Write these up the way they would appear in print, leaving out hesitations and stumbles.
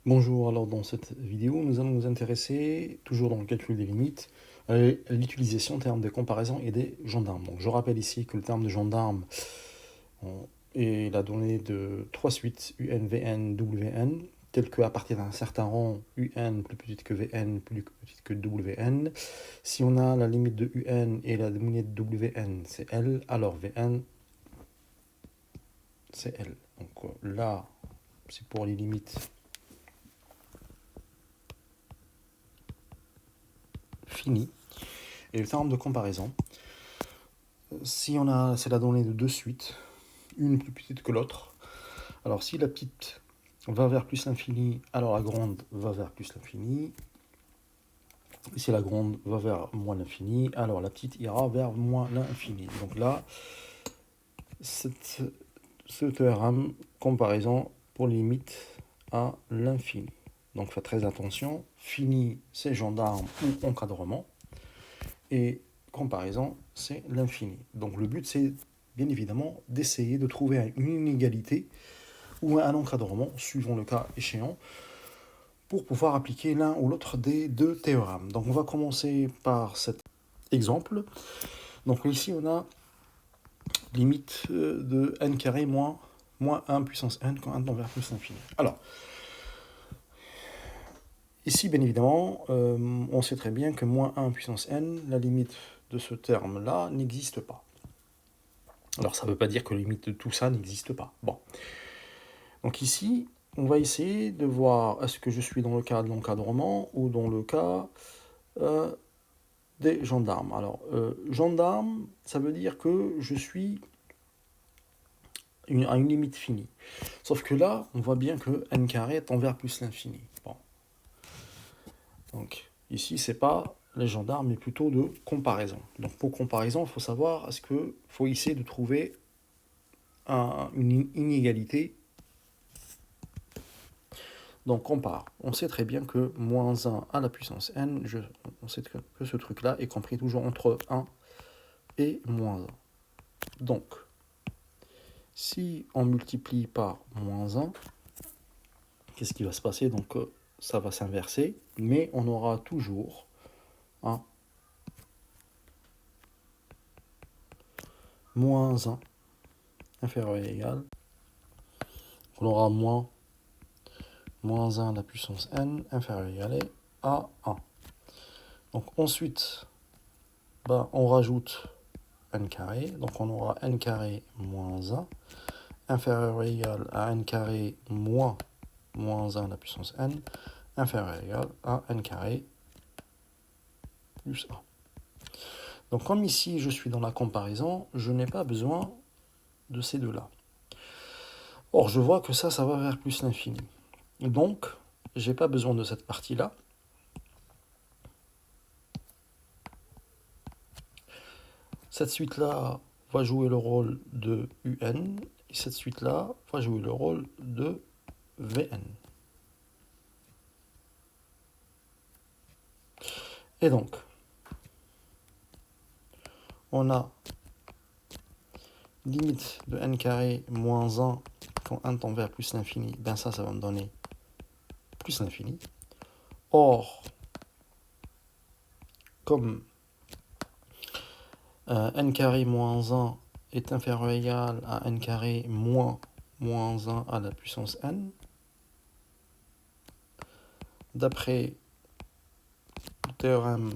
Bonjour, alors dans cette vidéo, nous allons nous intéresser, toujours dans le calcul des limites, à l'utilisation en termes de comparaison et des gendarmes. Donc je rappelle ici que le terme de gendarme est la donnée de trois suites UN, VN, WN, telles qu'à partir d'un certain rang, UN plus petite que VN plus petite que WN. Si on a la limite de UN et la limite de WN, c'est L, alors VN, c'est L. Donc là, c'est pour les limites finies. Et le terme de comparaison, si on a, c'est la donnée de deux suites, une plus petite que l'autre. Alors si la petite va vers plus l'infini, alors la grande va vers plus l'infini. Et si la grande va vers moins l'infini, alors la petite ira vers moins l'infini. Donc là, ce théorème comparaison pour limite à l'infini. Donc faites très attention, fini c'est gendarme ou encadrement, et comparaison c'est l'infini. Donc le but c'est bien évidemment d'essayer de trouver une inégalité ou un encadrement, suivant le cas échéant, pour pouvoir appliquer l'un ou l'autre des deux théorèmes. Donc on va commencer par cet exemple. Donc ici on a limite de n carré moins 1 puissance n quand n tend vers plus l'infini. Alors, ici bien évidemment, on sait très bien que moins 1 puissance n, la limite de ce terme-là n'existe pas. Alors ça ne veut pas dire que la limite de tout ça n'existe pas. Bon. Donc ici, on va essayer de voir est-ce que je suis dans le cas de l'encadrement ou dans le cas des gendarmes. Alors, gendarme, ça veut dire que je suis à une limite finie. Sauf que là, on voit bien que n carré tend vers plus l'infini. Bon. Donc ici, c'est pas les gendarmes, mais plutôt de comparaison. Donc pour comparaison, il faut savoir, est-ce que faut essayer de trouver une inégalité. Donc compare. On sait très bien que moins 1 à la puissance n, on sait que ce truc-là est compris toujours entre 1 et moins 1. Donc, si on multiplie par moins 1, qu'est-ce qui va se passer? Donc ça va s'inverser, mais on aura toujours moins 1 inférieur ou égal. On aura moins 1 à la puissance n inférieur ou égal à 1. Donc ensuite, on rajoute n carré. Donc on aura n carré moins 1 inférieur ou égal à n carré moins 1 à la puissance n inférieur ou égal à n carré plus 1. Donc comme ici je suis dans la comparaison, je n'ai pas besoin de ces deux-là. Or je vois que ça va vers plus l'infini. Donc je n'ai pas besoin de cette partie-là. Cette suite-là va jouer le rôle de UN, et cette suite-là va jouer le rôle de VN. Et donc, on a limite de n carré moins 1 quand n tend vers plus l'infini, ben ça va me donner plus l'infini. Or, comme n carré moins 1 est inférieur ou égal à n carré moins 1 à la puissance n, d'après le théorème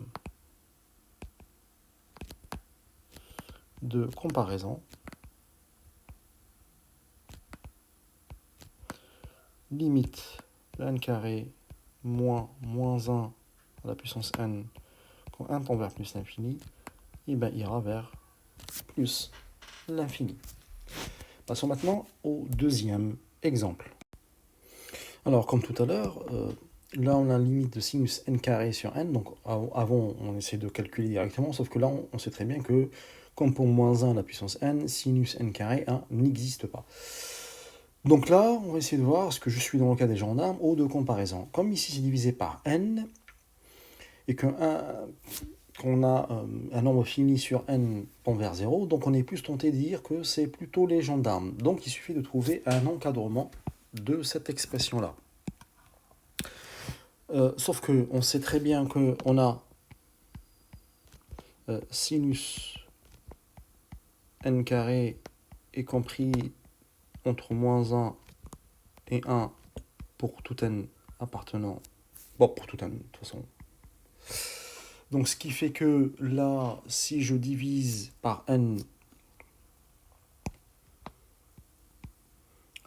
de comparaison, limite de n carré moins 1 à la puissance n quand n tend vers plus l'infini, et ben ira vers plus l'infini. Passons maintenant au deuxième exemple. Alors comme tout à l'heure, là on a la limite de sinus n carré sur n, donc avant on essaie de calculer directement, sauf que là on sait très bien que comme pour moins 1 à la puissance n, sinus n carré 1 n'existe pas. Donc là, on va essayer de voir ce que je suis dans le cas des gendarmes ou de comparaison. Comme ici c'est divisé par n, et qu'on a un nombre fini sur n tend vers 0, donc on est plus tenté de dire que c'est plutôt les gendarmes. Donc il suffit de trouver un encadrement de cette expression-là. Sauf que on sait très bien qu'on a sinus n carré est compris entre -1 et 1 pour tout n appartenant. Bon, pour tout n, de toute façon. Donc, ce qui fait que là, si je divise par n,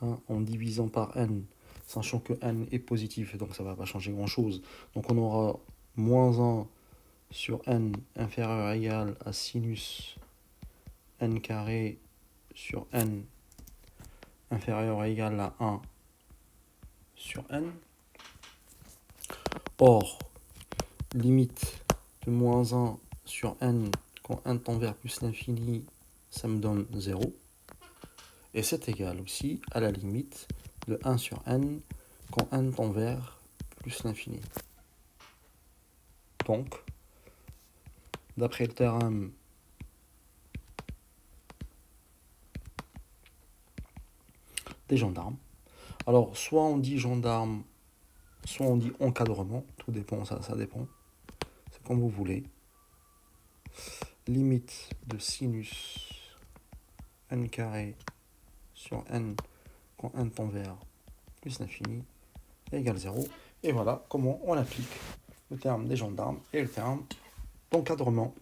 hein, en divisant par n, sachant que n est positif, donc ça ne va pas changer grand-chose. Donc, on aura -1 sur n inférieur ou égal à sinus n carré sur n inférieur ou égal à 1 sur n. Or, limite de -1 sur n quand n tend vers plus l'infini, ça me donne 0. Et c'est égal aussi à la limite de 1 sur n quand n tend vers plus l'infini. Donc, d'après le théorème des gendarmes, alors soit on dit gendarme, soit on dit encadrement, tout dépend, ça dépend, c'est comme vous voulez. Limite de sinus n carré sur n quand n tend vers plus l'infini égale 0. Et voilà comment on applique le terme des gendarmes et le terme d'encadrement.